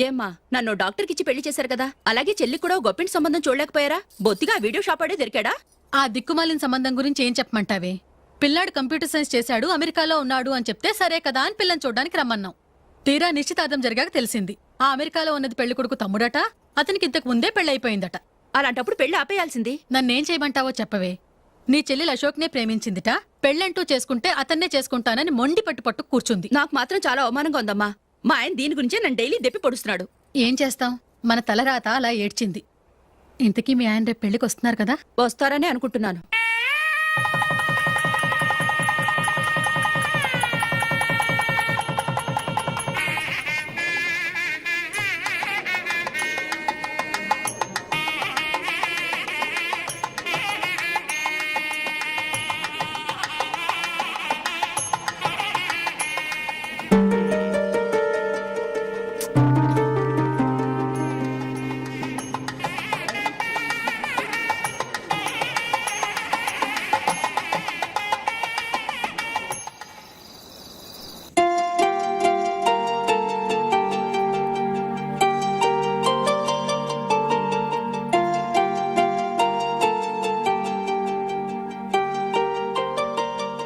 ఏమ్మా నన్ను డాక్టర్కిచ్చి పెళ్లి చేశారు కదా, అలాగే చెల్లి కూడా గొప్పింటి సంబంధం చూడలేకపోయారా? బొత్తిగా ఆ వీడియో షాప్ ఆడే దొరికాడా? ఆ దిక్కుమాలిన సంబంధం గురించి ఏం చెప్పమంటావే? పిల్లాడు కంప్యూటర్ సైన్స్ చేశాడు, అమెరికాలో ఉన్నాడు అని చెప్తే సరే కదా అని పిల్లని చూడడానికి రమ్మన్నాం. తీరా నిశ్చితార్థం జరిగాక తెలిసింది ఆ అమెరికాలో ఉన్నది పెళ్లి కొడుకు తమ్ముడట, అతనికి ఇంతకు ముందే పెళ్లయిపోయిందట. అలాంటప్పుడు పెళ్లి ఆపేయాల్సింది. నన్నేం చేయమంటావో చెప్పవే. నీ చెల్లెలు అశోక్నే ప్రేమించిందిట, పెళ్ళంటూ చేసుకుంటే అతన్నే చేసుకుంటానని మొండి పట్టు కూర్చుంది. నాకు మాత్రం చాలా అవమానంగా ఉందమ్మా. మా ఆయన దీని గురించే నన్ను డైలీ దెప్పి పొడుస్తున్నాడు. ఏం చేస్తాం, మన తలరాత అలా ఏడ్చింది. ఇంతకీ మీ ఆయన రేపు పెళ్లికి వస్తున్నారు కదా? వస్తారనే అనుకుంటున్నాను.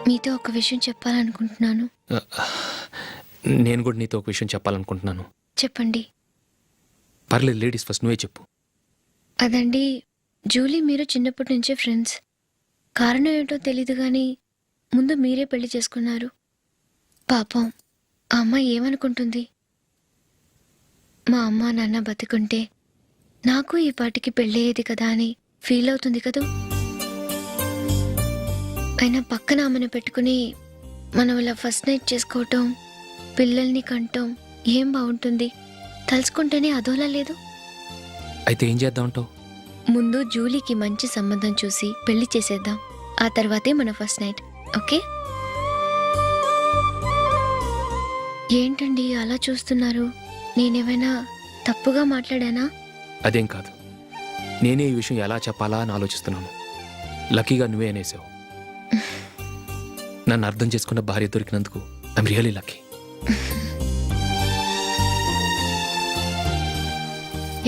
మీతో ఒక విషయం చెప్పాలనుకుంటున్నాను. నేను కూడా నీతో ఒక విషయం చెప్పాలనుకుంటున్నాను. చెప్పండి. పర్లేదు, లేడీస్ ఫస్ట్, నువ్వే చెప్పు. అదండి, జూలీ మీరు చిన్నప్పటి నుంచే ఫ్రెండ్స్. కారణం ఏంటో తెలీదు కానీ ముందు మీరే పెళ్లి చేసుకున్నారు. పాపం ఆ అమ్మాయి ఏమనుకుంటుంది? మా అమ్మ నాన్న బతికుంటే నాకు ఈ పాటికి పెళ్ళయ్యేది కదా అని ఫీల్ అవుతుంది కదూ. అయినా పక్కన ఆమెను పెట్టుకుని మనం ఇలా ఫస్ట్ నైట్ చేసుకోవటం, పిల్లల్ని కంటాం ఏం బాగుంటుంది? తలుచుకుంటేనే అదోలా లేదు. అయితే ఏం చేద్దామంటావు? ముందు జూలీకి మంచి సంబంధం చూసి పెళ్లి చేసేద్దాం, ఆ తర్వాతే మన ఫస్ట్ నైట్. ఓకే? ఏంటండి అలా చూస్తున్నారు? నేనేమైనా తప్పుగా మాట్లాడానా? అదేం కాదు, నేనే ఈ విషయం ఎలా చెప్పాలా అని ఆలోచిస్తున్నాను. లక్కీగా నువ్వే అనేసావు. నన్ను అర్థం చేసుకున్న భార్య దొరికినందుకు ఐఎమ్ రియల్లీ లక్కీ.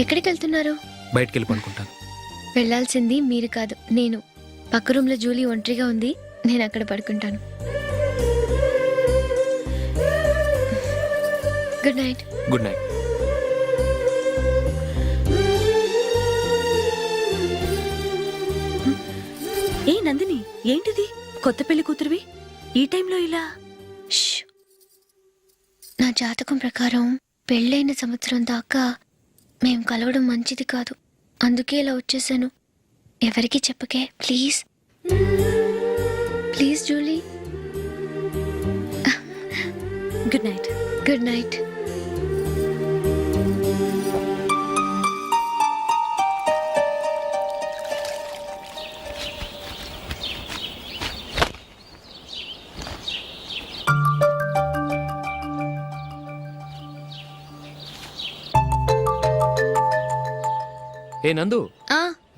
ఎక్కడికి వెళ్తున్నారు? బయటికి వెళ్ళి పనుకుంటాను. వెళ్ళాల్సింది మీరు కాదు, నేను. పక్క రూమ్లో జూలీ ఒంటరిగా ఉంది, నేను అక్కడ పడుకుంటాను. Good night. Good night. ఏ నందిని, ఏంటిది? కొత్త పెళ్లి కూతురువి ఈ టైంలో ఇలా? ష్. నా జాతకం ప్రకారం పెళ్ళైన సంవత్సరం దాకా మేం కలవడం మంచిది కాదు, అందుకే ఇలా వచ్చేసాను. ఎవరికి చెప్పకే please. Please Julie. Good night. Good night. ఏ నందు,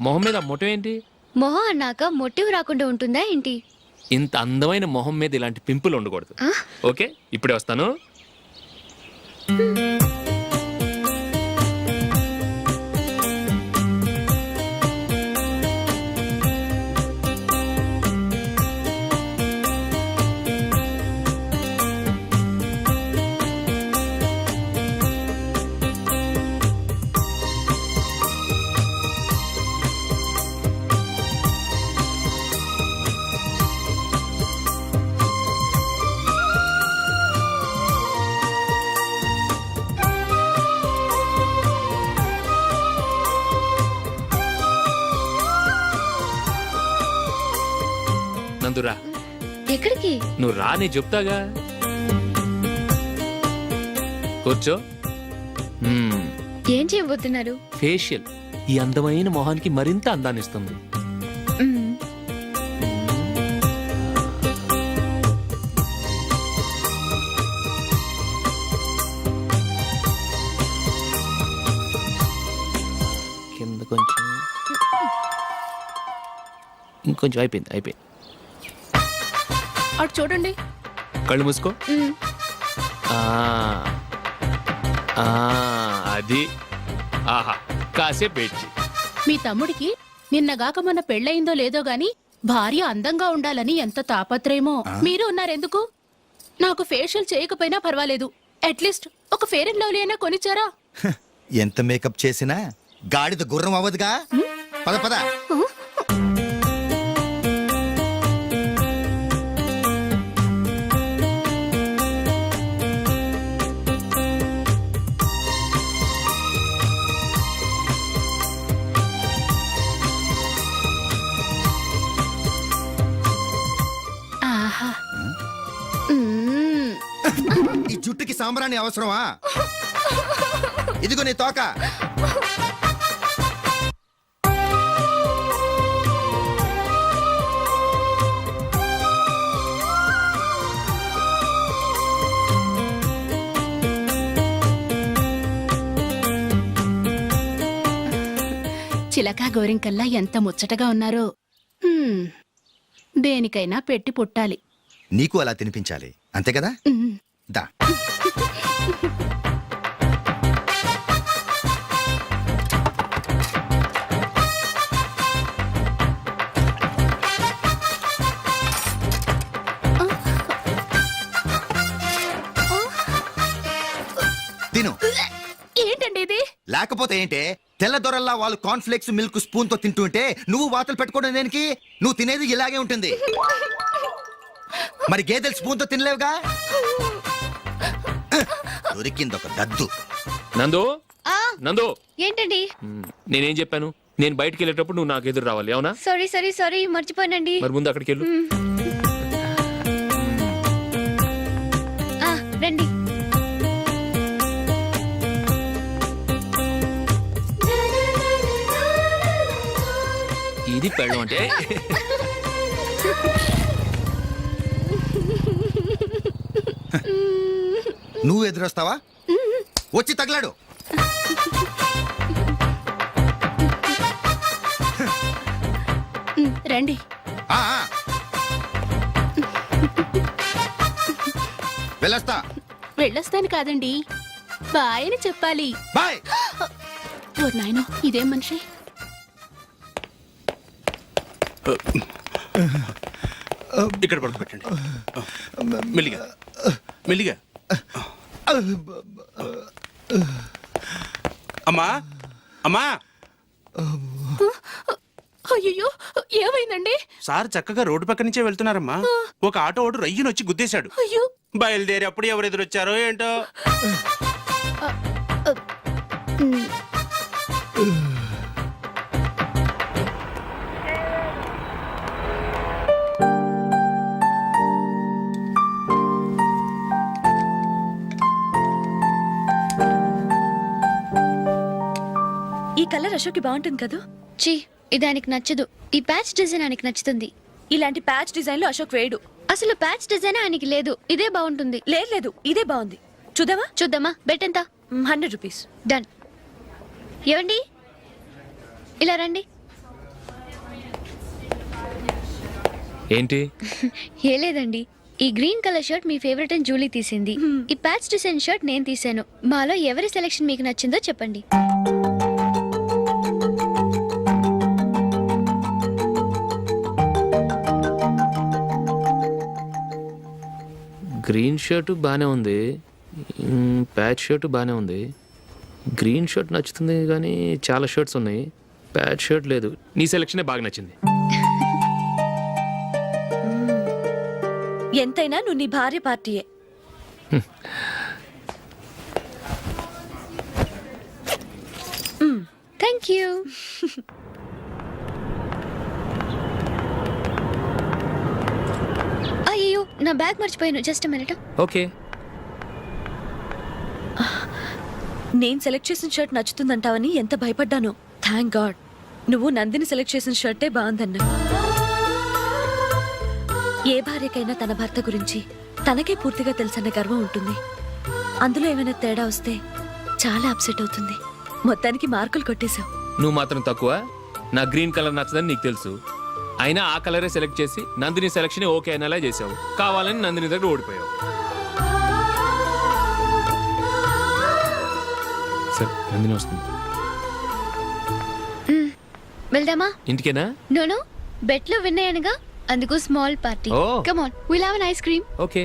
మొహం మీద మొట్టం ఏంటి? మొహం అన్నాక మొటివ్ రాకుండా ఉంటుందా ఏంటి? ఇంత అందమైన మొహం మీద ఇలాంటి పింపుల్ ఉండకూడదు. ఓకే, ఇప్పుడే వస్తాను. నందురా. ఎక్కడికి? నువ్వు రా, నీ చెప్తాగా. కూర్చో. ఏం చేయబోతున్నారు? ఫేషియల్ ఈ అందమైన మొహానికి మరింత అందాన్ని ఇస్తుంది. కింద కొంచెం, ఇంకొంచెం. అయిపోయింది. అటు చూడండి. కళ్ళు మూసుకో. అది ఆహా కాసేపు వెయిట్ చెయ్యి. మీ తమ్ముడికి నిన్నగాక మొన్న పెళ్ళయిందో లేదో గాని భార్య అందంగా ఉండాలని ఎంత తాపత్రయమో. మీరు ఉన్నారెందుకు? నాకు ఫేషియల్ చేయకపోయినా పర్వాలేదు, అట్లీస్ట్ ఒక ఫేర్ అండ్ లవ్లీ అయినా కొనిచ్చారా? ఎంత మేకప్ చేసినా గాడిద గుర్రం అవ్వదుగా. పద పద. ఆహా. ఈ జుట్టుకి సాంబ్రాణి అవసరమా? ఇదిగో నీ తోక. చిలకా గోరింకల్లా ఎంత ముచ్చటగా ఉన్నారో. హ్మ్. దేనికైనా పెట్టి పుట్టాలి. నీకు అలా తినిపించాలి అంతే కదా. ఉమ్. దా. తిను. ఏంటండి ఇది? లేకపోతే ఏంటే, తెల్ల దొరల్లా వాళ్ళు కాన్ఫ్లెక్స్ మిల్క్ స్పూన్ తో తింటుంటే నువ్వు వాతలు పెట్టుకోవడం దేనికి? నువ్వు తినేది ఇలాగే ఉంటుంది. మరి గేదెలు స్పూన్ తో తినలేవుగా. దొరికింది ఒక దద్దు. నందు నందు ఏంటండి? నేనేం చెప్పాను? నేను బయటికి వెళ్ళేటప్పుడు నువ్వు నాకు ఎదురు రావాలి, అవునా? సారీ సారీ సారీ, మర్చిపోయానండి. మరి ముందు అక్కడికి వెళ్ళు. ఆ, రండి. ఇది పెళ్ళం అంటే. నువ్వు ఎదురొస్తావా? వచ్చి తగలాడు. రండి. ఆ, ఆ. వెళ్ళొస్తా. వెళ్ళొస్తాను కాదండి, బాయ్ అని చెప్పాలి. బాయ్. ఓ నాయనో, ఇదేం మనిషి? ఇక్కడ పడుకోబెట్టండి. మెల్లిగా మెల్లిగా. అమ్మా అమ్మా. అయ్యో, ఏమైందండి? సార్ చక్కగా రోడ్డు పక్క నుంచే వెళ్తున్నారమ్మా. ఒక ఆటో ఓడు రయ్యనొచ్చి గుద్దేశాడు. అయ్యో. బయలుదేరి అప్పుడు ఎవరు ఎదురొచ్చారో ఏంటో. ఈ కలర్ అశోక్కి బాగుంటుంది కదా. చీ, ఇది ఆయనకి నచ్చదు. ఈ ప్యాచ్ డిజైన్ ఆయనకి నచ్చుతుంది. ఇలాంటి ప్యాచ్ డిజైన్లు అశోక్ వేయడు. అసలు ప్యాచ్ డిజైన్ ఆయనకి లేదు. ఇదే బాగుంటుంది. లేదు, ఇదే బాగుంది. చూద్దామా? చూద్దామా? బెట్ ఎంత? 100 రూపీస్. డన్. ఏవండి, ఇలా రండి. ఏంటి? ఏ లేదండి, ఈ గ్రీన్ కలర్ షర్ట్ మీ ఫేవరెట్ అని జూలీ తీసింది. ఈ ప్యాచ్ డిజైన్ షర్ట్ నేను తీసాను. మాలో ఎవరి సెలెక్షన్ మీకు నచ్చిందో చెప్పండి. గ్రీన్ షర్ట్ బాగానే ఉంది, ప్యాచ్ షర్ట్ బాగానే ఉంది. గ్రీన్ షర్ట్ నచ్చుతుంది కానీ చాలా షర్ట్స్ ఉన్నాయి, ప్యాచ్ షర్ట్ లేదు. నీ సెలక్షనే బాగా నచ్చింది. ఎంతైనా నువ్వు నీ భార్య పార్టీయే. Thank you. అయ్యో, నా బ్యాగ్ మర్చిపోయాను. Just minute. ఓకే. నేను సెలెక్ట్ చేసిన షర్ట్ నచ్చుతుందంటావని ఎంత భయపడ్డానో. థ్యాంక్ గాడ్ నువ్వు నందిని సెలెక్ట్ చేసిన షర్టే బాగుందన్నా. ఏ భార్యకైనా తన భర్త గురించి తనకే పూర్తిగా తెలుసన్న గర్వం ఉంటుంది. అందులో ఏమైనా తేడా వస్తే చాలా అప్సెట్ అవుతుంది. మొత్తానికి మార్కులు కొట్టేశావు. నువ్వు మాత్రం తక్కువ. నా గ్రీన్ కలర్ నచ్చదని నీకు తెలుసు, అయినా ఆ కలరే సెలెక్ట్ చేసి నందిని సెలక్షన్ ఓకే అనేలా చేసావు. కావాలని నందిని దగ్గర ఓడిపోయావు. సరే నందిని వస్తుంది. వెళ్దామా? ఇంటికేనా? నోను బెట్లో విన్నాయనగా అందుకు small party. Oh. Come on, will have an ice cream. Okay.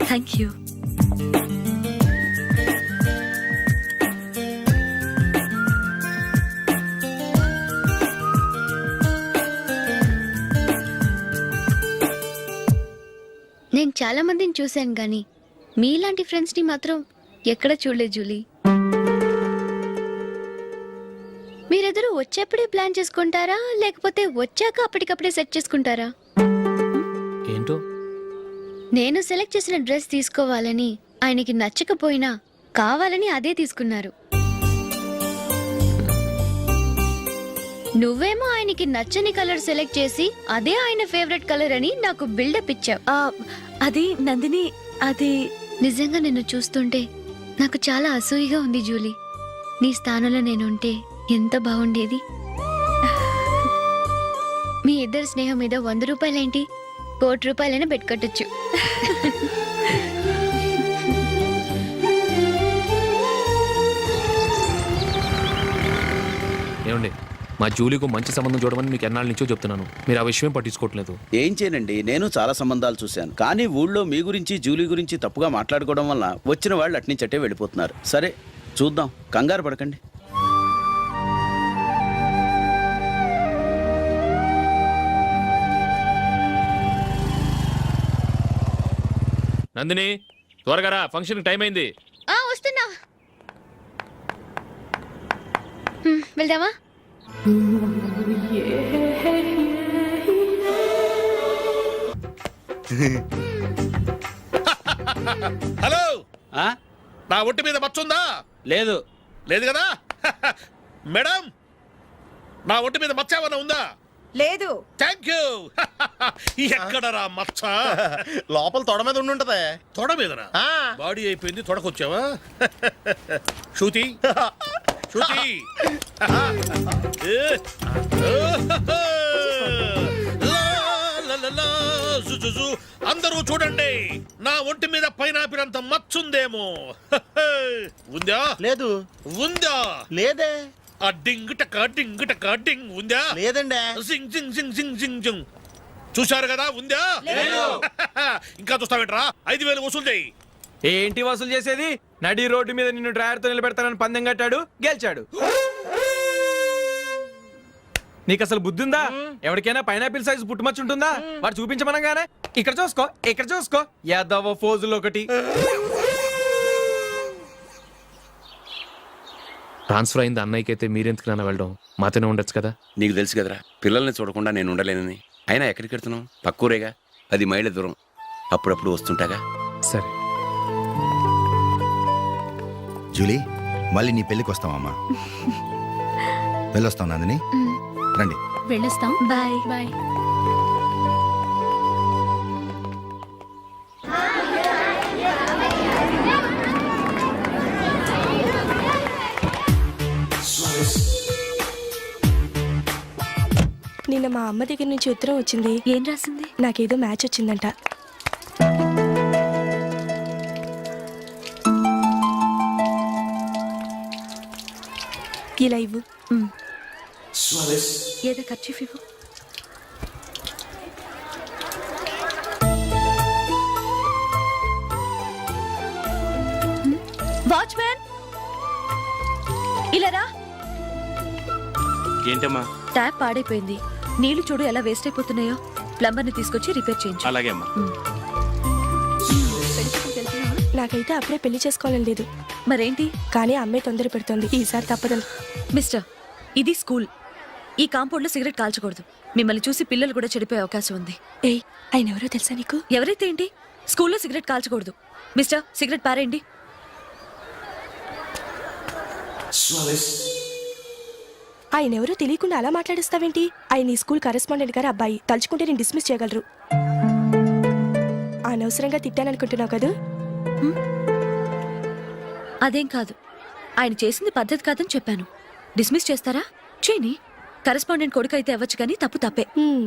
Thank you. నేను చాలా మందిని చూశాను కానీ మీలాంటి ఫ్రెండ్స్ ని మాత్రం ఎక్కడ చూడలేదు జూలీ. మీరెదరూ వచ్చేప్పుడే ప్లాన్ చేసుకుంటారా లేకపోతే వచ్చాక అప్పటికప్పుడే సెట్ చేసుకుంటారా? ఏంటో నేను సెలెక్ట్ చేసిన డ్రెస్ తీసుకోవాలని ఆయనకి నచ్చకపోయినా కావాలని అదే తీసుకున్నారు. నువ్వేమో ఆయనకి నచ్చని కలర్ సెలెక్ట్ చేసి అదే ఆయన ఫేవరెట్ కలర్ అని నాకు బిల్డప్ ఇచ్చావు. అది నందిని, అది నిజంగా నిన్ను చూస్తుంటే నాకు చాలా అసూయగా ఉంది జూలీ. నీ స్థానంలో నేనుంటే ఎంత బాగుండేది. మీ ఇద్దరు స్నేహం మీద 100 రూపాయలేంటి, 1 కోటి రూపాయలైనా పెట్టుకట్టచ్చు. ఏమండి, మా జూలీకు మంచి సంబంధం చూడమని మీకు ఎన్నాళ్ళ నుంచో చెప్తున్నాను. మీరు ఆ విషయం పట్టించుకోవట్లేదు. ఏం చేయనండి, నేను చాలా సంబంధాలు చూశాను. కానీ ఊళ్ళో మీ గురించి జూలీ గురించి తప్పుగా మాట్లాడుకోవడం వల్ల వచ్చిన వాళ్ళు అట్నుంచి అట్టే వెళ్ళిపోతున్నారు. సరే చూద్దాం, కంగారు పడకండి. నందిని త్వరగా రా, ఫంక్షన్ టైం అయింది. వస్తున్నా. వెళ్దామా? హలో, ఆ? నా ఒంటి మీద మచ్చుందా? లేదు. లేదు కదా? మేడం, నా ఒంటి మీద మచ్చ ఏమన్నా ఉందా? లేదు. Thank you. ఎక్కడరా మచ్చ? లోపల తొడ మీద ఉండుంటదే. తొడ మీదనా? బాడీ అయిపోయింది, తొడకొచ్చావా? శృతి, శృతి. అందరూ చూడండి, నా ఒంటి మీద పైనాపిల్ అంత మచ్చుందేమో. ఉందా? లేదు. ఉందా? లేదే. ఆ డింగ్ టక డింగ్ టక డింగ్ ఉందా? లేదండి. జింగ్ జింగ్ జింగ్ జింగ్ జింగ్ జింగ్. చూశారు కదా, ఉందా? ఇంకా చూస్తావేంట్రా? 5,000 వసూలు చేయి. ఏంటి వసూలు చేసేది? నడి రోడ్డు మీద నిన్ను డ్రైవర్తో నిలబెడతానని పందెం కట్టాడు, గెలిచాడు. నీకు అసలు బుద్ధి ఉందా? ఎవరికైనా పైనాపిల్ సైజ్ పుట్టుమచ్చు ఉంటుందా? వాడు చూపించమనగానే ఇక్కడ చూసుకో, ఇక్కడ చూసుకో, యాదవ ఫోజులు ఒకటి. ట్రాన్స్ఫర్ అయింది అన్నయ్యకి అయితే మీరెందుకు నాన్న వెళ్ళడం? మాతోనే ఉండొచ్చు కదా. నీకు తెలుసు కదరా, పిల్లల్ని చూడకుండా నేను ఉండలేనని. అయినా ఎక్కడికి వెళ్తున్నావు? పక్కూరేగా, 10 మైళ్ళ దూరం. అప్పుడప్పుడు వస్తుంటాగా. సరే జూలీ, మళ్ళీ నీ పెళ్ళికి వస్తామమ్మా. వెళ్ళొస్తాం నందిని, రండి. వెళ్ళొస్తాం. బాయ్. బాయ్. నిన్న మా అమ్మ దగ్గర నుంచి ఉత్తరం వచ్చింది. ఏం రాసింది? నాకేదో మ్యాచ్ వచ్చిందంట. ఇలా ఇవ్వు. ఏదో ఖర్చు ఇవ్వు. వాచ్మ్యాన్, ఇలా రా. ఏంటమ్మా? ట్యాప్ పాడైపోయింది. నీళ్లు చూడు ఎలా వేస్ట్ అయిపోతున్నాయో. ప్లంబర్ ని తీసుకొచ్చి రిపేర్ చేయించు. అలాగే అమ్మా. నాకైతే అప్పుడే పెళ్లి చేసుకోవాలని లేదు. మరేంటి? కానీ అమ్మే తొందర పెడుతోంది. ఈసారి తప్పదని. మిస్టర్, ఇది స్కూల్. ఈ కాంపౌండ్ లో సిగరెట్ కాల్చకూడదు. మిమ్మల్ని చూసి పిల్లలు కూడా చెడిపోయే అవకాశం ఉంది. ఏయ్, ఆయన ఎవరో తెలుసా నీకు? ఎవరైతే ఏంటి, స్కూల్లో సిగరెట్ కాల్చకూడదు. మిస్టర్, సిగరెట్ పారేయండి. ఆయన ఎవరో తెలియకుండా అలా మాట్లాడిస్తావేంటి? ఆయన ఈ స్కూల్ కరెస్పాండెంట్ గారు అబ్బాయి. తలుచుకుంటే నేను డిస్మిస్ చేయగలరు. అనవసరంగా తిట్టాననుకుంటున్నావు కదా? అదేం కాదు, ఆయన చేసింది పద్ధతి కాదని చెప్పాను. డిస్మిస్ చేస్తారా? చేయని. కరెస్పాండెంట్ కొడుకు అయితే అవ్వచ్చు కానీ తప్పు తప్పే. హ్మ్.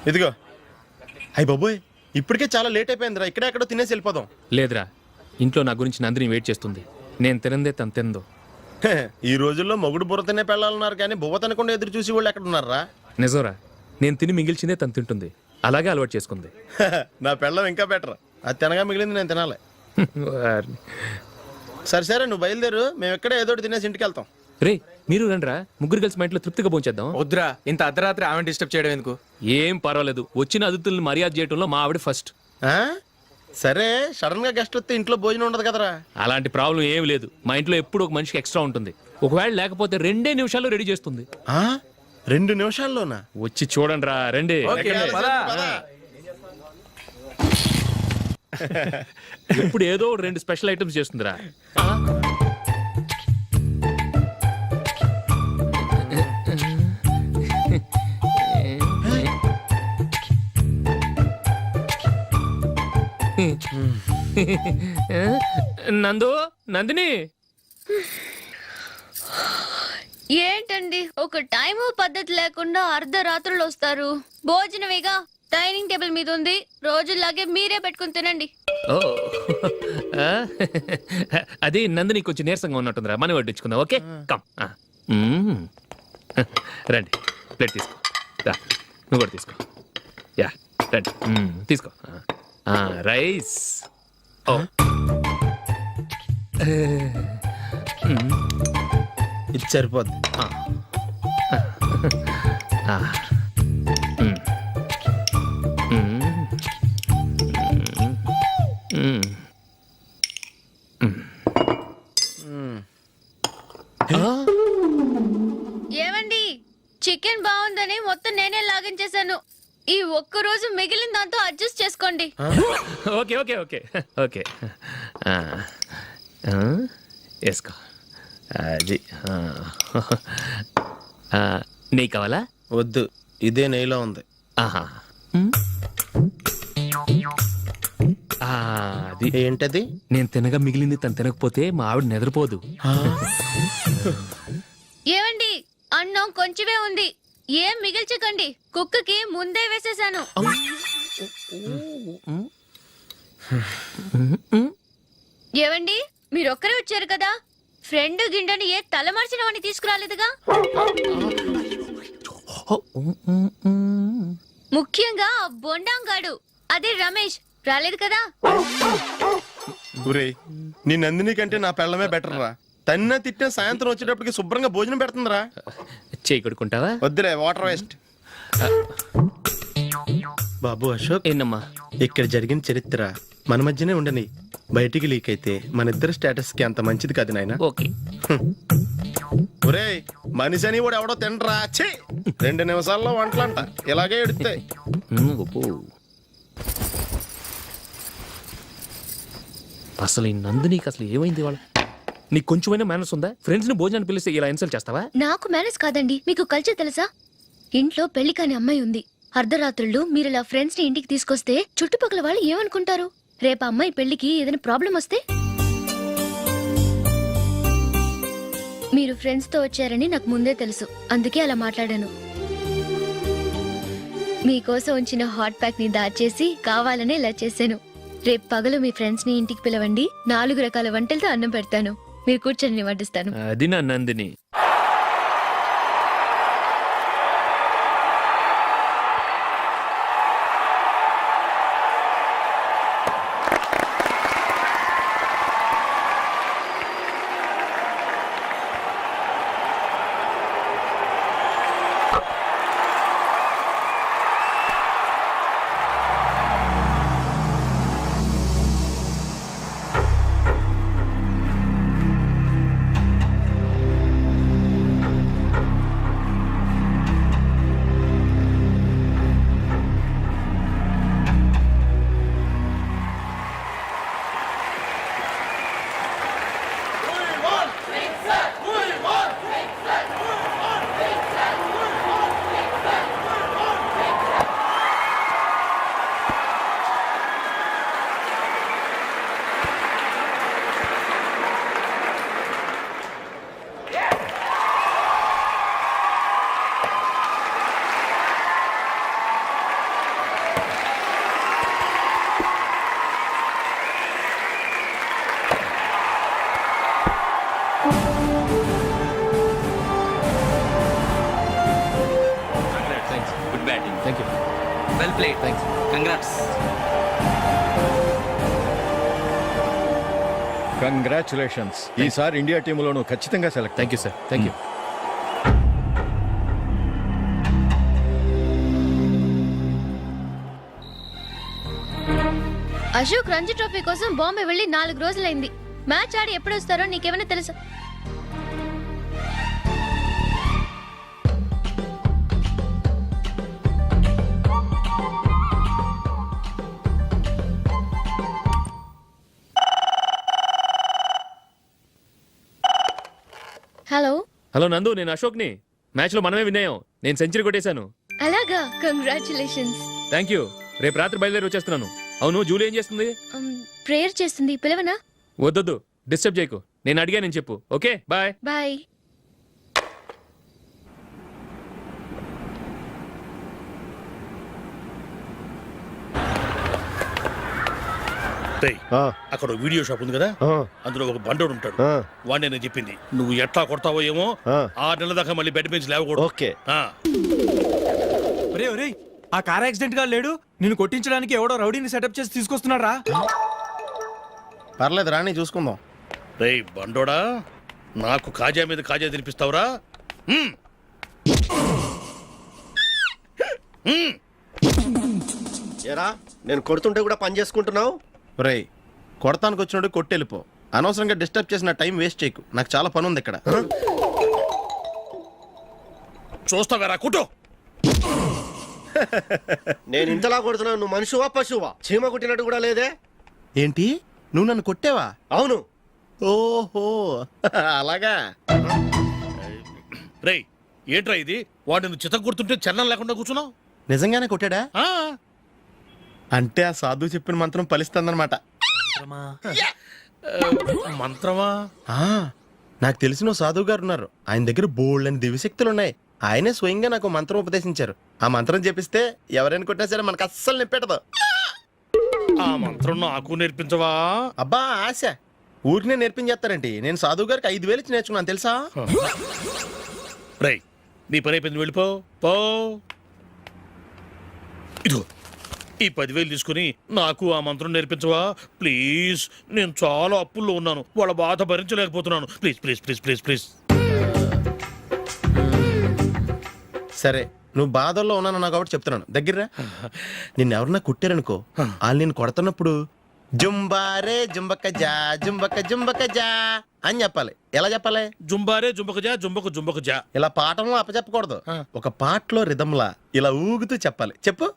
ఇదిగో అయ్యి బాబోయ్, ఇప్పటికే చాలా లేట్ అయిపోయిందిరా. ఇక్కడెక్కడో తినేసి వెళ్ళిపోదాం. లేదురా, ఇంట్లో నా గురించి నందిని వెయిట్ చేస్తుంది. నేను తినందే తను తిందో. ఈ రోజుల్లో మొగుడు బుర్ర తినే పెళ్ళాలన్నారు కానీ బువ్వ తినకుండా ఎదురు చూసి వాళ్ళు ఎక్కడ ఉన్నారా? నిజంరా, నేను తిని మిగిల్చిందే తను తింటుంది. అలాగే అలవాటు చేసుకుంది. నా పెళ్ళం ఇంకా బెటర్. అది తినగా మిగిలింది నేను తినాలి. వారిని. సరే సరే, నువ్వు బయలుదేరు. మేము ఎక్కడ ఏదో ఒకటి తినేసి ఇంటికి వెళ్తాం. రే, మీరు రండిరా, ముగ్గురు కలిసి మా ఇంట్లో తృప్తిగా పోంచేద్దాం. వద్దురా, ఇంత అర్ధరాత్రి ఆమె డిస్టర్బ్ చేయడం ఎందుకు? ఏం పర్వాలేదు, వచ్చిన అతిథులను మర్యాద చేయడంలో మా ఆవిడ ఫస్ట్. సరే, సడన్ గా గెస్ట్ వస్తే ఇంట్లో భోజనం ఉండదు కదరా. అలాంటి ప్రాబ్లం ఏం లేదు. మా ఇంట్లో ఎప్పుడు ఒక మనిషికి ఎక్స్ట్రా ఉంటుంది. ఒకవేళ లేకపోతే 2 నిమిషాల్లో రెడీ చేస్తుంది. 2 నిమిషాల్లోనా? వచ్చి చూడండి రా, రండి. ఇప్పుడు ఏదో 2 స్పెషల్ ఐటమ్స్ చేస్తుందిరా. నందు, నందిని, ఏంటండి ఒక టైము పద్ధతి లేకుండా అర్ధరాత్రులు వస్తారు? భోజనమేగా డైనింగ్ టేబుల్ మీద ఉంది, రోజుల్లాగే మీరే పెట్టుకుని తినండి. ఓ అది నందిని కొంచెం నీరసంగా ఉన్నట్టుందిరా, మనం వడ్డించుకుందాం. Okay, come. రండి, ప్లేట్ తీసుకో. రా, నువ్వు కూడా తీసుకో. యా, రండి, తీసుకో. రైస్. ఓ ఇది సరిపోద్ది. ఏమండి, చికెన్ బాగుందని మొత్తం నేనే లాగించేశాను. ఈ ఒక్క రోజు మిగిలిన దాంతో అడ్జస్ట్ చేసుకోండి. ఓకే ఓకే ఓకే ఓకే, వేసుకో. అది నెయ్యి కావాలా? వద్దు, ఇదే నెయ్యిలో ఉంది. ఆహా, అది ఏంటది? నేను తినగా మిగిలింది తను తినకపోతే మా ఆవిడ నిద్రపోదు. ఏమండి, అన్నం కొంచెమే ఉంది, ఏం మిగిల్చకండి. కుక్కకి ముందే వేసేసాను. ఏవండి, మీరొక్కరే వచ్చారు కదా, ఫ్రెండ్ గిండెని ఏ తలమార్చినవని తీసుకురాలేదుగా? ముఖ్యంగా ఆ బొండాంగాడు, అదే రమేష్, రాలేదు కదా? ఊరే, నీ నందిని కంటే నా పెళ్ళమే బెటర్ రా. తన్న తిట్టిన సాయంత్రం వచ్చేటప్పటికి శుభ్రంగా భోజనం పెడుతుందిరా. చేయి కొడుకుంటావా? వద్దులే, వాటర్ వేస్ట్. బాబు అశోక్, ఏంటమ్మా? ఇక్కడ జరిగిన చరిత్ర మన మధ్యనే ఉండని, బయటికి లీక్ అయితే మన ఇద్దరు స్టేటస్ కి అంత మంచిది కాదు నాయన. ఓకే. ఒరేయ్, మనిషి అని కూడా ఎవడో తినరా. 2 నిమిషాల్లో వంటలంట, ఇలాగే ఎడుతాయి. అసలు ఈ నందినికి అసలు ఏమైంది? వాళ్ళ నీకు కొంచెమైనా మేనర్స్ ఉందా? ఫ్రెండ్స్ ని భోజనాన్ని పిలిస్తే ఇలా ఇన్సల్ట్ చేస్తావా? నాకు మేనేజ్ కాదండి, మీకు కల్చర్ తెలుసా? ఇంట్లో పెళ్లి కాని అమ్మాయి ఉంది. అర్ధరాత్రుళ్ళు మీరు ఇలా ఫ్రెండ్స్ ని ఇంటికి తీసుకొస్తే చుట్టుపక్కల వాళ్ళు ఏమనుకుంటారు? రేపు అమ్మాయి పెళ్లికి ఏదైనా ప్రాబ్లం వస్తే? మీరు ఫ్రెండ్స్ తో వచ్చారని నాకు ముందే తెలుసు, అందుకే అలా మాట్లాడాను. మీకోసం ఉంచిన హాట్ ప్యాక్ ని దాచేసి కావాలనే ఇలా చేశాను. రేపు పగలు మీ ఫ్రెండ్స్ ని ఇంటికి పిలవండి, 4 రకాల వంటలతో అన్నం పెడతాను. మీరు కూర్చొని వడ్డిస్తాను. అది నా Nandini. Thank you. Well played. Thanks. Congrats. Congratulations. ఈసారి ఇండియా టీంలో నువ్వు ఖచ్చితంగా select. Thank you sir. Thank you. Ashok Ranji trophy కోసం బాంబే వెళ్ళి 4 రోజులైంది. మ్యాచ్ ఆడి ఎప్పుడు వస్తారో నీకేమైనా తెలుసా? హలో. హలో నందు, నేను అశోక్ని. మ్యాచ్లో మనమే విన్నాయం. నేను సెంచరీ కొట్టేశాను. అలాగా, కంగ్రాచులేషన్స్. Thank you. రేపు రాత్రి బయలుదేరి వచ్చేస్తున్నాను. అవును, జూలీ ఏం చేస్తుంది? ప్రేయర్ చేస్తుంది, పిలవనా? వద్దొద్దు, డిస్టర్బ్ చేయకు. నేను అడిగానని చెప్పు. Okay, bye. బాయ్. రేయ్, అక్కడ ఓ వీడియో షాప్ ఉంది కదా, అందులో ఒక బండోడు ఉంటాడు. వాడిని నేను చెప్పింది నువ్వు ఎట్లా కొడతావో ఏమో. 6 నెలల దాకా మళ్ళీ బెడ్ బెంచ్ లేవకూడదు. ఓకే. ఒరే ఒరే, ఆ కార్ యాక్సిడెంట్ గా లేడు, నిన్ను కొట్టించడానికి ఎవడో రౌడీని సెటప్ చేసి తీసుకొస్తున్నాడు రా. పర్లేదు రాని చూసుకుందాం. రేయ్ బండోడా, నాకు కాజా మీద కాజా తినిపిస్తావురా? ఏరా, నేను కొడుతుంటే కూడా పని చేసుకుంటున్నావు? రేయ్, కొడతానికి వచ్చినోడు కొట్టెళ్ళిపో. అనవసరంగా డిస్టర్బ్ చేసిన టైం వేస్ట్ చేయకు. నాకు చాలా పని ఉంది ఇక్కడ. చూస్తావేరా కుట్టు. నేను ఇంతలా కొడుతున్నాను, నువ్వు మనిషివా పశువా? చీమ కుట్టినట్టు కూడా లేదే. ఏంటి, నువ్వు నన్ను కొట్టావా? అవును. ఓహో అలాగా. రేయ్ ఏంట్రా ఇది? వాడు నువ్వు చిత్త కొడుతుంటే చలనం లేకుండా కూర్చున్నావు. నిజంగానే కొట్టాడా? అంటే ఆ సాధువు చెప్పిన మంత్రం ఫలిస్తుందన్నమాట. మంత్రమా? నాకు తెలిసిన సాధువు గారు ఉన్నారు. ఆయన దగ్గర బోల్డ్ అని దివ్యశక్తులు ఉన్నాయి. ఆయనే స్వయంగా నాకు మంత్రం ఉపదేశించారు. ఆ మంత్రం చెప్పిస్తే ఎవరైనా కొట్టినా సరే మనకు అస్సలు నిప్పెట్టదు. ఆ మంత్రం నాకు నేర్పించవా? అబ్బా ఆశ, ఊరినే నేర్పించేస్తారండి. నేను సాధువు గారికి 5,000 ఇచ్చి నేర్చుకున్నాను తెలుసా? రేయ్ నీ పని అయిపోయింది, వెళ్ళిపో పో. ఇదిగో ఈ 10,000 తీసుకుని నాకు ఆ మంత్రం నేర్పించవా ప్లీజ్? నేను చాలా అప్పుల్లో ఉన్నాను, వాళ్ళ బాధ భరించలేకపోతున్నాను. Please please please please please. సరే, నువ్వు బాధల్లో ఉన్నాను నాకు కాబట్టి చెప్తున్నాను. దగ్గర నిన్ను ఎవరన్నా కుట్టారనుకో, వాళ్ళు నేను కొడుతున్నప్పుడు జుంబారే జుంబక జా జుంబక జుంబక జా అని చెప్పాలి. ఎలా చెప్పాలి? జుంబారే జుంబక జా జుంబకు జుంబకు జా. ఇలా పాఠంలో అప్పచెప్పకూడదు. ఒక పాటలో రిధంలా ఇలా ఊగుతూ చెప్పాలి. చెప్పు.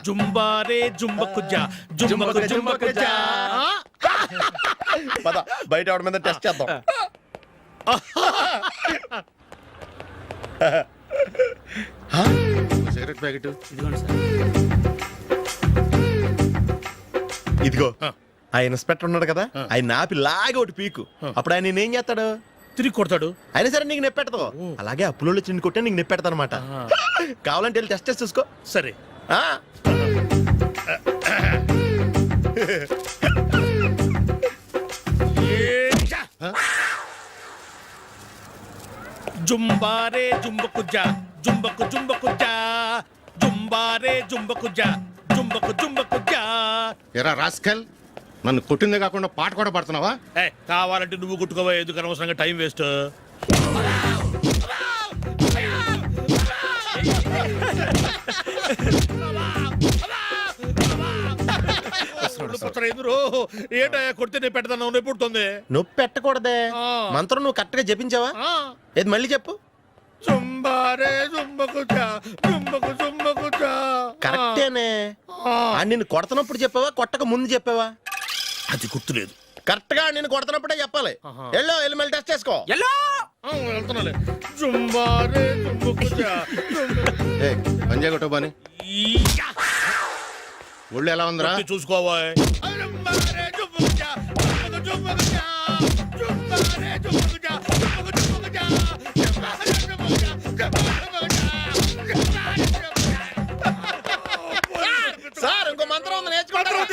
జుంబారే జుంబకు జా జుంబకు జుంబకు జా. పద బయట ఎవరి మీద టెస్ట్ చేద్దాం. సిగరెట్ ప్యాకెట్ ఇదిగో. ఆ ఇన్స్పెక్టర్ ఉన్నాడు కదా, ఆయన నాపి లాగే ఒకటి పీకు. అప్పుడు ఆయన నేనేం చేస్తాడు? తిరిగి కొడతాడు. అయినా సరే నీకు నెప్పెడతావు. అలాగే అప్పులో చిన్న కొట్టే నీకు నెప్పెడతా అనమాట. కావాలంటే వెళ్ళి టెస్ట్ చేసి చూసుకో. సరే. జుంబారే జుంబకు జా జుంబకు జుంబకు జా జుంబారే జుంబకు జా జుంబకు జుంబకు జా. ఎరా రాస్కల్, నన్ను కొట్టిందే కాకుండా పాట కూడా పడుతున్నావా? కావాలంటే నువ్వు కొట్టుకోవా, ఎందుకు అనవసరంగా టైం వేస్ట్. ఏంటయ్యా కొడితే నేను పెడతాను, నొప్పి పుడుతుంది. నొప్పి పెట్టకూడదే. మంత్రం నువ్వు కరెక్ట్ గా జపించావా? ఏది మళ్ళీ చెప్పు. జుంబారే జుంబకు జా జుంబకు జుంబకు జా. కరెక్టేనే. నిన్ను కొడుతున్నప్పుడు చెప్పావా, కొట్టక ముందు చెప్పావా? అది గుర్తులేదు. కరెక్ట్ గా నేను కొడుతున్నప్పుడే చెప్పాలి. వెళ్ళి మళ్ళీ టెస్ట్ చేసుకో. వెళ్తున్నాలే. జుంబారే జుంబకు జా. పంజా కొట్టబాని ఒళ్ళు ఎలా ఉందిరా చూసుకోవా. సార్ ఇంకో మంత్రం ఉంది నేర్చుకుంటారా?